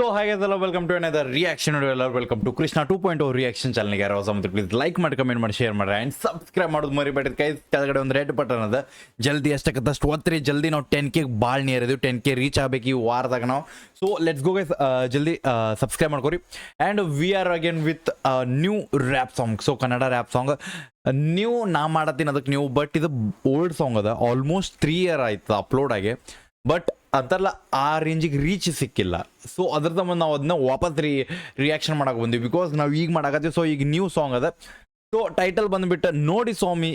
So hi guys, hello, welcome to another reaction video. Welcome to Krishna 2.0 reaction channel ಗೆ ಯಾರು ಹೊಸ please like ಮಾಡಿ comment ಮಾಡಿ share ಮಾಡಿ ಅಂಡ್ ಸಬ್ಸ್ಕ್ರೈಬ್ ಮಾಡೋದು ಮರಿಬೇಡಿ ಗೈಸ್. ಕೆಳಗಡೆ ಒಂದು ರೆಡ್ ಬಟನ್ ಅದ, ಜಲ್ದಿ ಅಷ್ಟಕ್ಕದಷ್ಟು ಒತ್ತಿರಿ. ಜಲ್ದಿ ನಾವು 10K ಭಾಳ ನಿಯರ್ ಇದೀವಿ. 10K ರೀಚ್ ಆಗಬೇಕು ಈ ವಾರದಾಗ ನಾವು. ಸೊ ಲೆಟ್ಸ್ ಗೋ ಗೈಸ್, ಜಲ್ದಿ ಸಬ್ಸ್ಕ್ರೈಬ್ ಮಾಡ್ಕೊರಿ. And we are again with new rap song. So Kannada rap song new ನಾ ಮಾಡತ್ತೀನಿ ಅದಕ್ಕೆ ನೀವು, ಬಟ್ ಇದು ಓಲ್ಡ್ ಸಾಂಗ್ ಅದ. ಆಲ್ಮೋಸ್ಟ್ 3 year ಆಯ್ತು ಅಪ್ಲೋಡ್ ಆಗಿ, ಬಟ್ ಅದಲ್ಲ ಆ ರೇಂಜಿಗೆ ರೀಚ್ ಸಿಕ್ಕಿಲ್ಲ. ಸೊ ಅದ್ರ ಸಂಬಂಧ ನಾವು ಅದನ್ನ ವಾಪಸ್ ರಿಯಾಕ್ಷನ್ ಮಾಡಕ್ಕೆ ಬಂದ್ವಿ, ಬಿಕಾಸ್ ನಾವು ಈಗ ಮಾಡಾಕತ್ತೀವಿ. ಸೊ ಈಗ ನ್ಯೂ ಸಾಂಗ್ ಅದ. ಸೊ ಟೈಟಲ್ ಬಂದುಬಿಟ್ಟು ನೋಡಿ ಸ್ವಾಮಿ.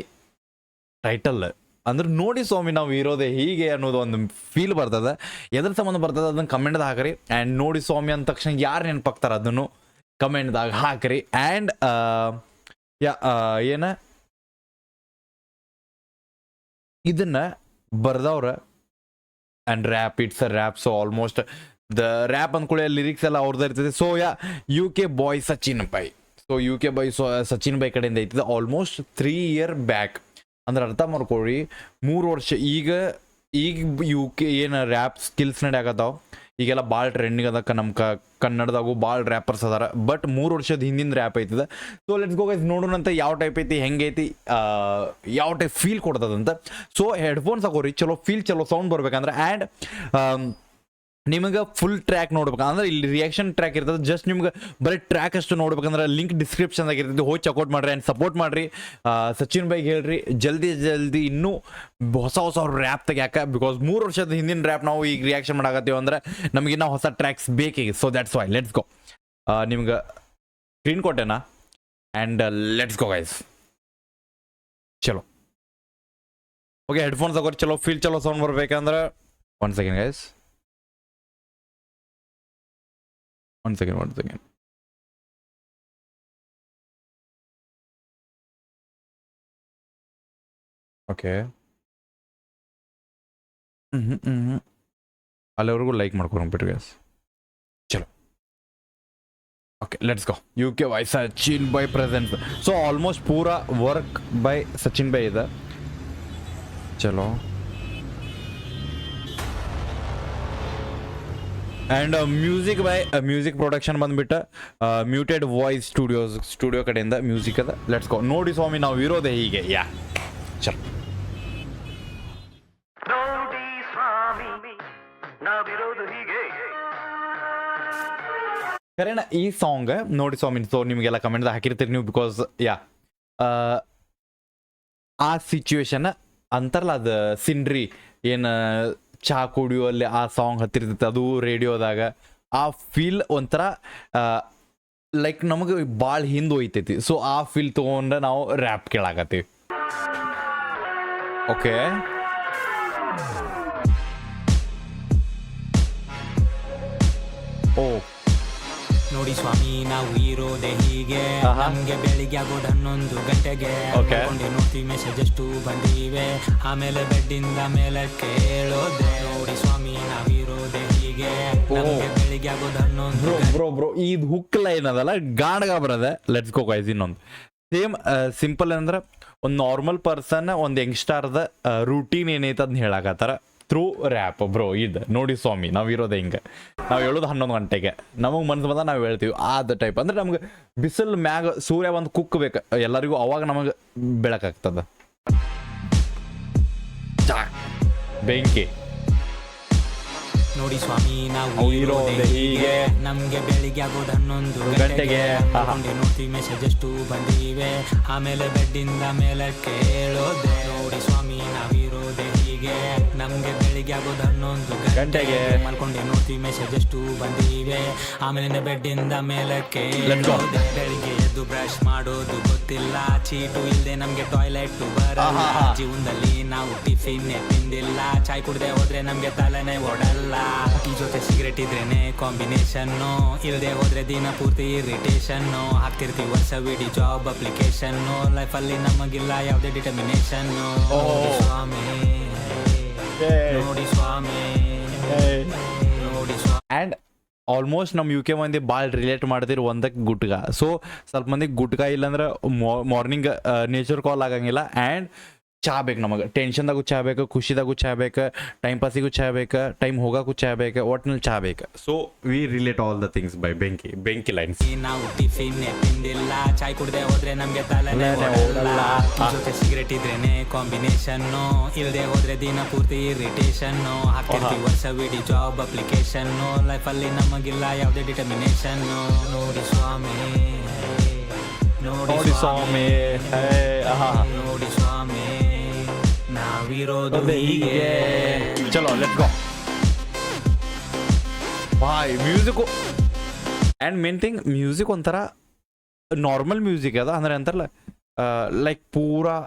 ಟೈಟಲ್ ಅಂದ್ರೆ ನೋಡಿ ಸ್ವಾಮಿ ನಾವು ಇರೋದೇ ಹೀಗೆ ಅನ್ನೋದು ಒಂದು ಫೀಲ್ ಬರ್ತದೆ. ಎದ್ರ ಸಂಬಂಧ ಬರ್ತದೆ ಅದನ್ನು ಕಮೆಂಟ್ದಾಗ ಹಾಕ್ರಿ. ಆ್ಯಂಡ್ ನೋಡಿ ಸ್ವಾಮಿ ಅಂದ ತಕ್ಷಣ ಯಾರು ನೆನಪಾಗ್ತಾರೆ ಅದನ್ನು ಕಮೆಂಟ್ದಾಗ ಹಾಕ್ರಿ. ಆ್ಯಂಡ್ ಏನ ಇದನ್ನ ಬರ್ದವ್ರ and rap, it's a rap. So almost the rap ಅಂದ್ಕೊಳ್ಳಿ ಲಿರಿಕ್ಸ್ ಎಲ್ಲ ಅವ್ರದ್ದು ಇರ್ತದೆ. So UK boy Sachin by. So UK boy Sachin by ಕಡೆಯಿಂದ ಐತಿದೆ. ಆಲ್ಮೋಸ್ಟ್ 3 year ಬ್ಯಾಕ್ ಅಂದ್ರೆ ಅರ್ಥ ಮಾಡ್ಕೊಳ್ಳಿ, 3 ವರ್ಷ. ಈಗ UK ಏನು ರ್ಯಾಪ್ ಸ್ಕಿಲ್ಸ್ ನಡೆಯಾಕತ್ತಾವ, ಈಗೆಲ್ಲ ಭಾಳ ಟ್ರೆಂಡಿಂಗ್ ಅದಕ್ಕೆ. ನಮ್ಮ ಕನ್ನಡದಾಗೂ ಭಾಳ ರ್ಯಾಪರ್ಸ್ ಅದಾರ, ಬಟ್ 3 ವರ್ಷದ ಹಿಂದಿನ ರ್ಯಾಪ್ ಐತಿದೆ. ಸೊ ಲೆಟ್ಸ್ ಗೋ ಗೈಸ್, ನೋಡೋಣಂತ ಯಾವ ಟೈಪ್ ಐತಿ, ಹೆಂಗೈತಿ, ಯಾವ ಟೈಪ್ ಫೀಲ್ ಕೊಡ್ತದಂತ. ಸೊ ಹೆಡ್ಫೋನ್ಸ್ ಹಾಕೋರಿ, ಚಲೋ ಫೀಲ್, ಚಲೋ ಸೌಂಡ್ ಬರ್ಬೇಕಂದ್ರೆ. ಆ್ಯಂಡ್ ನಿಮಗೆ ಫುಲ್ ಟ್ರ್ಯಾಕ್ ನೋಡ್ಬೇಕಂದ್ರೆ ಇಲ್ಲಿ ರಿಯಾಕ್ಷನ್ ಟ್ರ್ಯಾಕ್ ಇರ್ತದೆ. ಜಸ್ಟ್ ನಿಮ್ಗೆ ಬರೀ ಟ್ರ್ಯಾಕ್ ಅಷ್ಟು ನೋಡ್ಬೇಕಂದ್ರೆ ಲಿಂಕ್ ಡಿಸ್ಕ್ರಿಪ್ಷನ್ದಾಗ ಇರ್ತೈತಿ, ಹೋಗಿ ಚೆಕ್ಔಟ್ ಮಾಡಿರಿ. ಆ್ಯಂಡ್ ಸಪೋರ್ಟ್ ಮಾಡಿರಿ. ಸಚಿನ್ ಬೈಗೆ ಹೇಳ್ರಿ ಜಲ್ದಿ ಇನ್ನೂ ಹೊಸ ರ್ಯಾಪ್ ತೆಗ್ಯಾಕ. ಬಿಕಾಸ್ 3 ವರ್ಷದ ಹಿಂದಿನ ರ್ಯಾಪ್ ನಾವು ಈಗ ರಿಯಾಕ್ಷನ್ ಮಾಡಾಕತ್ತೀವಿ ಅಂದ್ರೆ ನಮಗಿನ್ನ ಹೊಸ ಟ್ರ್ಯಾಕ್ಸ್ ಬೇಕೀಗ. So that's why let's go. ನಿಮ್ಗೆ ಸ್ಕ್ರೀನ್ ಕೊಟ್ಟೆನಾ? And let's go guys. ಚಲೋ ಓಕೆ, ಹೆಡ್ಫೋನ್ಸ್ ಹಾಕೋರಿ, ಚಲೋ ಫೀಲ್, ಚಲೋ ಸೌಂಡ್ ಬರ್ಬೇಕಂದ್ರೆ. One second guys, one second. Okay. ಅಲ್ಲಿವರೆಗೂ ಲೈಕ್ ಮಾಡ್ಕೊಂಡ್ಬಿಟ್ರಿ ಗೈಸ್. ಚಲೋ okay, let's go. UK by Sachin by present. So almost ಪೂರಾ ವರ್ಕ್ ಬೈ ಸಚಿನ್ ಬೈ ಇದೆ. ಚಲೋ. ಆ್ಯಂಡ್ ಮ್ಯೂಸಿಕ್ ಪ್ರೊಡಕ್ಷನ್ ಬಂದ್ಬಿಟ್ಟು ಮ್ಯೂಟೆಡ್ ವಾಯ್ಸ್ ಸ್ಟುಡಿಯೋ ಕಡೆಯಿಂದ ಮ್ಯೂಸಿಕ್ ಅದ. Let's go. ನೋಡಿ ಸ್ವಾಮಿ ನಾವು ಇರೋದೇ ಹೀಗೆ. ಚಲೋ. ಕರೆನ ಈ ಸಾಂಗ್ ನೋಡಿ ಸ್ವಾಮಿ. ಸೊ ನಿಮಗೆಲ್ಲ ಕಮೆಂಟ್ ಹಾಕಿರ್ತೀರಿ ನೀವು, ಬಿಕಾಸ್ ಆ ಸಿಚುವೇಶನ್ ಅಂತಾರಲ್ಲ, ಅದು ಸಿನ್ರಿ ಏನು ಚಹಾ ಕುಡಿಯುವಲ್ಲಿ ಆ ಸಾಂಗ್ ಹತ್ತಿರ್ತೈತೆ, ಅದು ರೇಡಿಯೋದಾಗ. ಆ ಫೀಲ್ ಒಂಥರ ಲೈಕ್ ನಮಗೆ ಭಾಳ ಹಿಂದೆ ಹೋಯ್ತೈತಿ. ಸೊ ಆ ಫೀಲ್ ತೊಗೊಂಡ್ರೆ ನಾವು ರ್ಯಾಪ್ ಕೇಳಾಕತ್ತೀವಿ. ಓಕೆ, ಓ ನೋಡಿ ಸ್ವಾಮಿ ನಾವು ಇರೋದೆ ಹೀಗೆ, ನಮ್ಗೆ ಬೆಳಿಗ್ಗೆ ಆಗೋದು 11 ಗಂಟೆಗೆ. ನೋಡ್ತೀವಿ ಮೆಸೇಜ್ ಎಷ್ಟು ಬಂದಿವೆ, ಆಮೇಲೆ ಬೆಡ್ಡಿಂದ ಮೇಲೆ ಕೇಳೋದೆ. ನೋಡಿ ಸ್ವಾಮಿ ನಾವು ಇರೋದೆ ಹೀಗೆ, ನಮ್ಗೆ ಬೆಳಿಗ್ಗೆ ಆಗೋದು 11. ಬ್ರೋ ಇದು ಹುಕ್ ಲೈನ್ ಅದಲ್ಲ, ಗಾಣಗ ಬರದೆ. Let's go guys. ಇನ್ನೊಂದು ಸೇಮ್ ಸಿಂಪಲ್ ಅಂದ್ರೆ ಒಂದು ನಾರ್ಮಲ್ ಪರ್ಸನ್, ಒಂದು ಯಂಗ್ಸ್ಟಾರ್ದ ರೂಟೀನ್ ಏನೈತೆ ಅದನ್ನ ಹೇಳಾಕತ್ತಾರ ಥ್ರೂ ರ್ಯಾಪ್. ಬ್ರೋ ಇದು ನೋಡಿ ಸ್ವಾಮಿ ನಾವು ಇರೋದೇ ಹಿಂಗೆ. ನಾವು ಹೇಳೋದು 11 ಗಂಟೆಗೆ, ನಮಗೆ ಮನಸ್ಸು ಬಂದ ನಾವು ಹೇಳ್ತೀವಿ. ಆದ ಟೈಪ್ ಅಂದ್ರೆ ನಮ್ಗೆ ಬಿಸಿಲು ಮ್ಯಾಗ ಸೂರ್ಯ ಒಂದು ಕುಕ್ಕಬೇಕು ಎಲ್ಲರಿಗೂ, ಅವಾಗ ನಮಗೆ ಬೆಳಕಾಗ್ತದ. ಬೆಂಕಿ. ನೋಡಿ ಸ್ವಾಮಿ ನಾವು ಇರೋದೆ ಹೀಗೆ, ನಮ್ಗೆ ಬೆಳಿಗ್ಗೆ ಆಗೋದು 11 ಗಂಟೆಗೆ. ನೋಡ್ತೀವಿ ಮೆಸೇಜ್ ಎಷ್ಟು ಬಂದಿವೆ, ಆಮೇಲೆ ಬೆಡ್ಡಿಂದ ಮೇಲೆ ಕೇಳೋದೆ. ನೋಡಿ ಸ್ವಾಮಿ ನಾವು ಇರೋದೆ ಹೀಗೆ, ನಮ್ಗೆ ಬೆಳಿಗ್ಗೆ ಆಗೋದು 11 ಗಂಟೆಗೆ. ಮಲ್ಕೊಂಡೆ ನೋಡ್ತೀವಿ ಮೆಸೇಜ್ ಎಷ್ಟು ಬಂದಿವೆ, ಆಮೇಲೆ ಬೆಡ್ಡಿಂದ ಮೇಲೆ ಕೇಳೋದೆ. ಬೆಳಿಗ್ಗೆ ಎದ್ದು ಬ್ರಷ್ ಮಾಡೋದು ಗೊತ್ತಿಲ್ಲ, ಚೀಟು ಇಲ್ಲದೆ ನಮ್ಗೆ ಟಾಯ್ಲೆಟ್ ಬರಲ್ಲ. ಜೀವನದಲ್ಲಿ ನಾವು ಟಿಫಿನ್ ತಿಂದಿಲ್ಲ, ಚಾಯ್ ಕುಡ್ದೆ ಹೋದ್ರೆ ನಮ್ಗೆ ತಲೆನೇ ಓಡಲ್ಲ. ಈ ಜೊತೆ ಸಿಗರೇಟ್ ಇದ್ರೇನೆ ಕಾಂಬಿನೇಷನ್ನು, ಇಲ್ಲದೆ ಹೋದ್ರೆ ದಿನ ಪೂರ್ತಿ ಇರಿಟೇಷನ್ನು. ಹಾಕ್ತಿರ್ತೀವಿ ವರ್ಷವಿಡೀ ಜಾಬ್ ಅಪ್ಲಿಕೇಶನ್ನು, ಲೈಫಲ್ಲಿ ನಮಗಿಲ್ಲ ಯಾವುದೇ ಡಿಟರ್ಮಿನೇಷನ್ನು. ಸ್ವಾಮಿ ನೋಡಿ ಸ್ವಾಮಿ ನೋಡಿ ಸ್ವಾಮಿ. ಆ್ಯಂಡ್ ಆಲ್ಮೋಸ್ಟ್ ನಮ್ಮ UK ಮಂದಿ ಭಾಳ ರಿಲೇಟ್ ಮಾಡ್ತಿರು ಒಂದಕ್ಕೆ ಗುಟ್ಕ. ಸೊ ಸ್ವಲ್ಪ ಮಂದಿಗೆ ಗುಟ್ಕ ಇಲ್ಲಾಂದ್ರೆ ಮಾರ್ನಿಂಗ್ ನೇಚರ್ ಕಾಲ್ ಆಗಂಗಿಲ್ಲ. ಆ್ಯಂಡ್ ಚಹಾ ಬೇಕು ನಮಗೆ, ಟೆನ್ಷನ್ದಾಗೂ ಚಹಾ ಬೇಕು, ಖುಷಿದಾಗೂ ಚಹಾ ಬೇಕು, ಟೈಮ್ ಪಾಸಿಗೂ ಚಹಾ ಬೇಕು, ಟೈಮ್ ಹೋಗೋಕ್ಕೂ ಚಹಾ ಬೇಕು, ಒಟ್ಟಿನಲ್ಲಿ ಚಹಾ ಬೇಕು. So we relate all the things by ಬೆಂಕಿ ಲೈನ್ಸ್. ನಾವು ಟಿಫಿನ್ ತಿಂದಿಲ್ಲ, ಚಾಯ್ ಕುಡ್ದೆ ಹೋದ್ರೆ ನಮ್ಗೆ ತಲೆನೇ ಓಡಲ್ಲ. ಜೊತೆ ಸಿಗರೇಟ್ ಇದ್ರೇನೆ ಕಾಂಬಿನೇಷನ್, ಇಲ್ದೆ ಹೋದ್ರೆ ದಿನ ಪೂರ್ತಿ ಇರಿಟೇಷನ್. ಹಾಕ್ತಿರ್ತೀವಿ ವರ್ಷವಿಡೀ ಜಾಬ್ ಅಪ್ಲಿಕೇಶನ್, ಲೈಫಲ್ಲಿ ನಮಗಿಲ್ಲ ಯಾವುದೇ ಡಿಟರ್ಮಿನೇಷನ್. ನೋಡಿ ಸ್ವಾಮಿ, ನೋಡಿ ಸ್ವಾಮಿ, ನೋಡಿ ಸ್ವಾಮಿ, ನಾವಿರೋದು ಹೀಗೆ. ಚಲೋ let's go boy. Music and main thing, music ಒಂಥರ ನಾರ್ಮಲ್ ಮ್ಯೂಸಿಕ್ ಅದ, ಅಂದ್ರೆ ಅಂತಾರಲ್ಲ ಲೈಕ್ ಪೂರಾ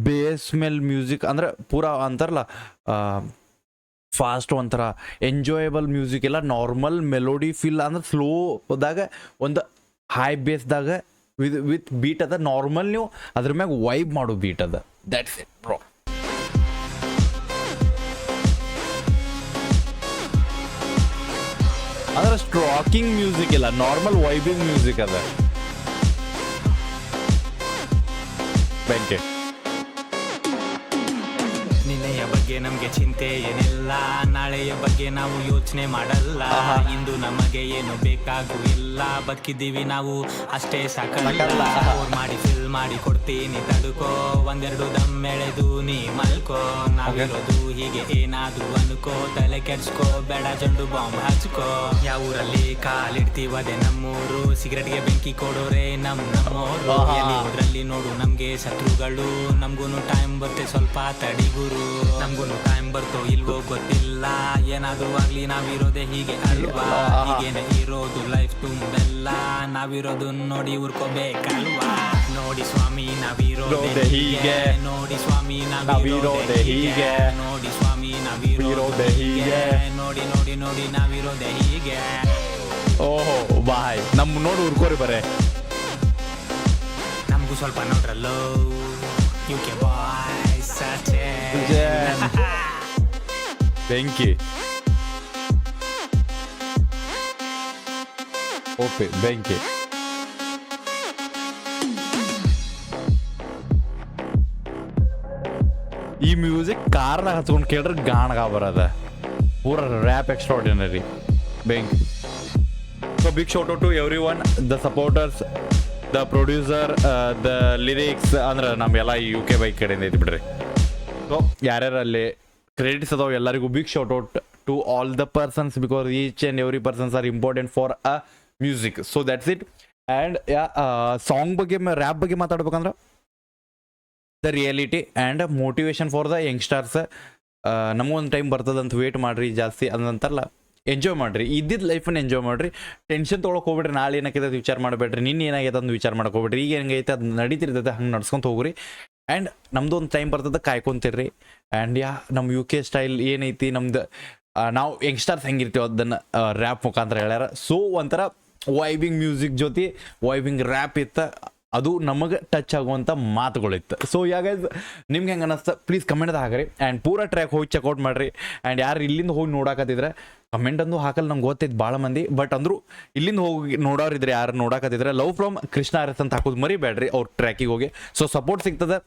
ಬೇಸ್ ಮೇಲ್ ಮ್ಯೂಸಿಕ್, ಅಂದ್ರೆ ಪೂರಾ ಅಂತಾರಲ್ಲ ಫಾಸ್ಟ್, ಒಂಥರ ಎಂಜಾಯಬಲ್ ಮ್ಯೂಸಿಕ್ ಎಲ್ಲ ನಾರ್ಮಲ್ ಮೆಲೋಡಿ ಫೀಲ್, ಅಂದ್ರೆ ಸ್ಲೋದಾಗ ಒಂದು ಹೈ ಬೇಸ್ದಾಗ ವಿತ್ ಬೀಟ್ ಅದ. ನಾರ್ಮಲ್ ನೀವು ಅದ್ರ ಮ್ಯಾಗ ವೈಬ್ ಮಾಡೋ ಬೀಟ್ ಅದ. That's it bro. ಅಂದ್ರೆ ಸ್ಟ್ರಾಕಿಂಗ್ ಮ್ಯೂಸಿಕ್ ಇಲ್ಲ, ನಾರ್ಮಲ್ ವೈಬಿಂಗ್ ಮ್ಯೂಸಿಕ್ ಅದ. ಬೆಂಕಿ. ನಿನ್ನೆಯ ಬಗ್ಗೆ ನಮ್ಗೆ ಚಿಂತೆ ಏನಿಲ್ಲ, ನಾಳೆಯ ಬಗ್ಗೆ ನಾವು ಯೋಚನೆ ಮಾಡಲ್ಲ. ಇಂದು ನಮಗೆ ಏನು ಬೇಕಾಗೂ ಇಲ್ಲ, ಬದುಕಿದ್ದೀವಿ ನಾವು ಅಷ್ಟೇ ಸಾಕಲ್ಲ. ಮಾಡಿ ಫಿಲ್ ಮಾಡಿ ಕೊಡ್ತೀನಿ ತಡ್ಕೋ, ಒಂದೆರಡು ದಮ್ ಎಳೆದು ನೀ ಮಲ್ಕೋ. ನಾವಿರೋದು ಹೀಗೆ ಏನಾದ್ರು ಅನ್ಕೋ, ತಲೆ ಕೆಡ್ಸ್ಕೋ ಬೇಡ, ಜಂಡು ಬಾಂಬ್ ಹಚ್ಕೋ. ಯಾವ ಊರಲ್ಲಿ ಕಾಲಿಡ್ತೀವದೆ ನಮ್ಮೂರು, ಸಿಗರೆಟ್ಗೆ ಬೆಂಕಿ ಕೊಡೋರೆ ನಮ್ಮೋರು. ಎಲ್ಲಿ ಹೋದ್ರಲ್ಲಿ ನೋಡು ನಮ್ಗೆ ಶತ್ರುಗಳು, ನಮ್ಗೂನು ಟೈಮ್ ಬರುತ್ತೆ ಸ್ವಲ್ಪ ತಡಿಗುರು. ನಮ್ಗೂನು ಟೈಮ್ ಬರ್ತೋ ಇಲ್ವೋ ಗೊತ್ತಿಲ್ಲ, ಏನಾದ್ರೂ ಆಗ್ಲಿ ನಾವಿರೋದೆ ಹೀಗೆ ಅಲ್ವಾ. ಹೀಗೇನೆ ಇರೋದು ಲೈಫ್ ತುಂಬೆಲ್ಲ, ನಾವಿರೋದು ನೋಡಿ ಉರ್ಕೋಬೇಕಲ್ವಾ. ನೋಡಿ ಸ್ವಾಮಿ ನಾವಿರೋದೆ ಹೀಗೆ, ನೋಡಿ ಸ್ವಾಮಿ ನಾವಿರೋದೆ ಹೀಗೆ, ನೋಡಿ ಸ್ವಾಮಿ ನಾವಿರೋದೆ ಹೀಗೆ, ನೋಡಿ ನೋಡಿ ನೋಡಿ ನಾವಿರೋದೆ ಹೀಗೆ. ಓಹೋ ಬಾಯ್, ನಮ್ಮ ನೋಡಿ ಉರ್ಕೋರಿ ಬರೇ. ನಮಗೂ ಸ್ವಲ್ಪ ನೋಡ್ರಲ್ಲೋ ಯುಕೆ ಬಾಯ್ ಸಚೆ ಬೆಂಕಿ. ಓಪೆ ಬೆಂಕಿ. ಈ ಮ್ಯೂಸಿಕ್ ಕಾರ್ನಾಗ ಹಚ್ಕೊಂಡು ಕೇಳ್ರೆ ಗಾಣಗ ಬರದ, ಪೂರ ರ್ಯಾಪ್ ಎಕ್ಸ್ಟ್ರಾರ್ಡಿನರಿ. ಬೆಂಕಿ. So big shout out to everyone, the supporters, the producer, the lyrics, ಅಂದ್ರೆ ನಮ್ಗೆಲ್ಲ UK ಬೈಕ್ ಕಡೆಯಿಂದ ಐತಿ ಬಿಡ್ರಿ. ಸೊ ಯಾರ್ಯಾರಲ್ಲಿ ಕ್ರೆಡಿಟ್ಸ್ ಅದಾವ ಎಲ್ಲರಿಗೂ big shout out to all the persons, because each and every persons are important for a music. So that's it. And song ಬಗ್ಗೆ, rap ಬಗ್ಗೆ ಮಾತಾಡ್ಬೇಕಂದ್ರೆ the reality and motivation for the youngsters. ನಮಗೊಂದು time ಬರ್ತದಂತ wait ಮಾಡಿರಿ ಜಾಸ್ತಿ, ಅದಂತಾರಲ್ಲ enjoy ಮಾಡಿರಿ, ಇದ್ದಿದ್ದು ಲೈಫನ್ನು enjoy ಮಾಡಿರಿ. ಟೆನ್ಷನ್ ತೊಗೊಳಕ್ಕೆ ಹೋಗ್ಬಿಡ್ರಿ, ನಾಳೆ ಏನಾಗೈತೆ ಅದು ವಿಚಾರ ಮಾಡಬೇಡ್ರಿ, ನಿನ್ನೆ ಏನಾಗೈತೆ ಅಂತ ವಿಚಾರ ಮಾಡಕ್ಕೆ ಹೋಗ್ಬಿಡ್ರಿ. ಈಗ ಹೆಂಗೈತೆ ಅದು ನಡೀತಿರ್ತೈತೆ ಹಂಗೆ ನಡ್ಸ್ಕೊಂತ ಹೋಗ್ರಿ. ಆ್ಯಂಡ್ ನಮ್ದು ಒಂದು ಟೈಮ್ ಬರ್ತದೆ, ಕಾಯ್ಕೊಂತಿರ್ರಿ. ಆ್ಯಂಡ್ ನಮ್ಮ UK ಸ್ಟೈಲ್ ಏನೈತಿ ನಮ್ದು, ನಾವು ಯಂಗ್ಸ್ಟರ್ಸ್ ಹೆಂಗಿರ್ತೀವಿ ಅದನ್ನು ರ್ಯಾಪ್ ಮುಖಾಂತರ ಹೇಳ್ಯಾರ. ಸೊ ಒಂಥರ ವೈಬಿಂಗ್ ಮ್ಯೂಸಿಕ್ ಜೊತೆ ವೈಬಿಂಗ್ ರ್ಯಾಪ್ ಇತ್ತು, ಅದು ನಮಗೆ ಟಚ್ ಆಗುವಂಥ ಮಾತುಗಳಿತ್ತು. ಸೊ ಗೈಸ್ ನಿಮ್ಗೆ ಹೆಂಗೆ ಅನ್ನಿಸ್ತಾ ಪ್ಲೀಸ್ ಕಮೆಂಟ್ದ ಹಾಕ್ರಿ. ಆ್ಯಂಡ್ ಪೂರಾ ಟ್ರ್ಯಾಕ್ ಹೋಗಿ ಚೆಕ್ಔಟ್ ಮಾಡಿರಿ. ಆ್ಯಂಡ್ ಯಾರು ಇಲ್ಲಿಂದ ಹೋಗಿ ನೋಡಾಕತ್ತಿದ್ರೆ ಕಮೆಂಟ್ ಅಂದು ಹಾಕಲ್ಲ, ನಂಗೆ ಗೊತ್ತೈತೆ ಭಾಳ ಮಂದಿ, ಬಟ್ ಅಂದರೂ ಇಲ್ಲಿಂದ ಹೋಗಿ ನೋಡೋರಿದ್ರೆ ಯಾರು ನೋಡಾಕತ್ತಿದ್ರೆ ಲವ್ ಫ್ರಮ್ ಕೃಷ್ಣ RS ಅಂತ ಹಾಕೋದು ಮರಿಬೇಡ್ರಿ ಅವ್ರ ಟ್ರ್ಯಾಕಿಗೆ ಹೋಗಿ. ಸೊ ಸಪೋರ್ಟ್ ಸಿಗ್ತದೆ.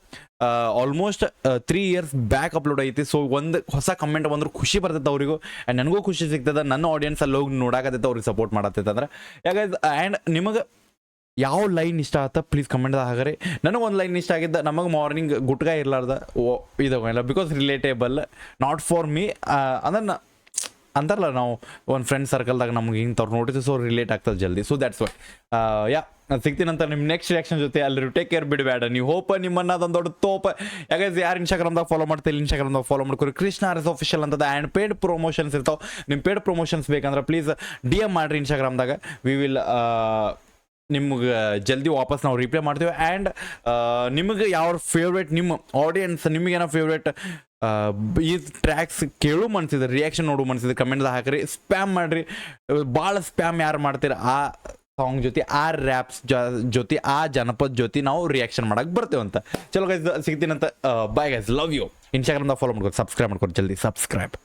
ಆಲ್ಮೋಸ್ಟ್ 3 years ಬ್ಯಾಕ್ ಅಪ್ಲೋಡ್ ಐತಿ. ಸೊ ಒಂದು ಹೊಸ ಕಮೆಂಟ್ ಬಂದರೂ ಖುಷಿ ಬರ್ತೈತೆ ಅವರಿಗೂ, ಆ್ಯಂಡ್ ನನಗೂ ಖುಷಿ ಸಿಗ್ತದೆ. ನನ್ನ ಆಡಿಯನ್ಸ್ ಅಲ್ಲಿ ಹೋಗಿ ನೋಡಾಕತ್ತೈತೆ ಅವ್ರಿಗೆ ಸಪೋರ್ಟ್ ಮಾಡತ್ತೈತೆ ಅಂದ್ರೆ. ಯಾಕಂದ್ರೆ ಆ್ಯಂಡ್ ನಿಮಗೆ ಯಾವ ಲೈನ್ ಇಷ್ಟ ಆತ ಪ್ಲೀಸ್ ಕಮೆಂಟ್ದಾಗ ಹಾಕ್ರಿ. ನನಗೊಂದು ಲೈನ್ ಇಷ್ಟ ಆಗಿದ್ದ, ನಮಗೆ ಮಾರ್ನಿಂಗ್ ಗುಟ್ಕ ಇರಲಾರ್ದ ಇದಾಗಲ್ಲ, because relatable, not for me. ಅದನ್ನು ಅಂತಾರಲ್ಲ ನಾವು ಒಂದು ಫ್ರೆಂಡ್ ಸರ್ಕಲ್ದಾಗ ನಮ್ಗೆ ಹಿಂಗೆ ತವ್ರು ನೋಡಿದ್ವಿ, ಸೊ ರಿಲೇಟ್ ಆಗ್ತದೆ ಜಲ್ದಿ. ಸೊ ದ್ಯಾಟ್ಸ್ ವೈ ಸಿಗ್ತೀನಂತ ನಿಮ್ಮ ನೆಕ್ಸ್ಟ್ ರಿಯಾಕ್ಷನ್ ಜೊತೆ. ಅಲ್ಲಿ ಟೇಕ್ ಕೇರ್, ಬಿಡಬೇಡ ನೀವು ಹೋಪ ನಿಮ್ಮನ್ನ ಅದೊಂದು ದೊಡ್ಡ ತೋಪ. ಯಾಕಂದ್ರೆ ಯಾರು ಇನ್ಸ್ಟಾಗ್ರಾಮ್ದಾಗ ಫಾಲೋ ಮಾಡ್ತೀವಿ, ಇನ್ಸ್ಟಾಗ್ರಾಮ್ದಾಗ ಫಾಲೋ ಮಾಡ್ಕೊರಿ, ಕೃಷ್ಣ RS ಆಫಿಷಿಯಲ್ ಅಂತದ. ಆ್ಯಂಡ್ ಪೇಡ್ ಪ್ರಮೋಷನ್ಸ್ ಇರ್ತಾವೆ. ನಿಮ್ಮ ಪೇಡ್ ಪ್ರಮೋಷನ್ಸ್ ಬೇಕಂದ್ರೆ ಪ್ಲೀಸ್ DM ಮಾಡಿರಿ ಇನ್ಸ್ಟಾಗ್ರಾಮ್ದಾಗ. ವಿ ವಿಲ್ ನಿಮ್ಗೆ ಜಲ್ದಿ ವಾಪಸ್ ನಾವು ರಿಪ್ಲೈ ಮಾಡ್ತೀವಿ. ಆ್ಯಂಡ್ ನಿಮಗೆ ಯಾವ ಫೇವ್ರೇಟ್, ನಿಮ್ಮ ಆಡಿಯನ್ಸ್ ನಿಮಗೇನೋ ಫೇವ್ರೇಟ್ ಈ ಟ್ರ್ಯಾಕ್ಸ್ ಕೇಳು ಮನ್ಸಿದೆ, ರಿಯಾಕ್ಷನ್ ನೋಡು ಮನ್ಸಿದೆ, ಕಮೆಂಟ್ದಾಗ ಹಾಕ್ರಿ. ಸ್ಪ್ಯಾಮ್ ಮಾಡಿರಿ, ಭಾಳ ಸ್ಪ್ಯಾಮ್ ಯಾರು ಮಾಡ್ತೀರ ಆ ಸಾಂಗ್ ಜೊತೆ, ಆ ರ್ಯಾಪ್ಸ್ ಜೊತೆ, ಆ ಜನಪದ ಜೊತೆ ನಾವು ರಿಯಾಕ್ಷನ್ ಮಾಡಕ್ಕೆ ಬರ್ತೇವಂತ. ಚಲೋ ಗೈಸ್ ಸಿಗ್ತೀನಂತ. Bye guys, love you. ಇನ್ಸ್ಟಾಗ್ರಾಮ್ದಾಗ ಫಾಲೋ ಮಾಡ್ಕೊರಿ, ಸಬ್ಸ್ಕ್ರೈಬ್ ಮಾಡ್ಕೊರಿ, ಜಲ್ದಿ ಸಬ್ಸ್ಕ್ರೈಬ್.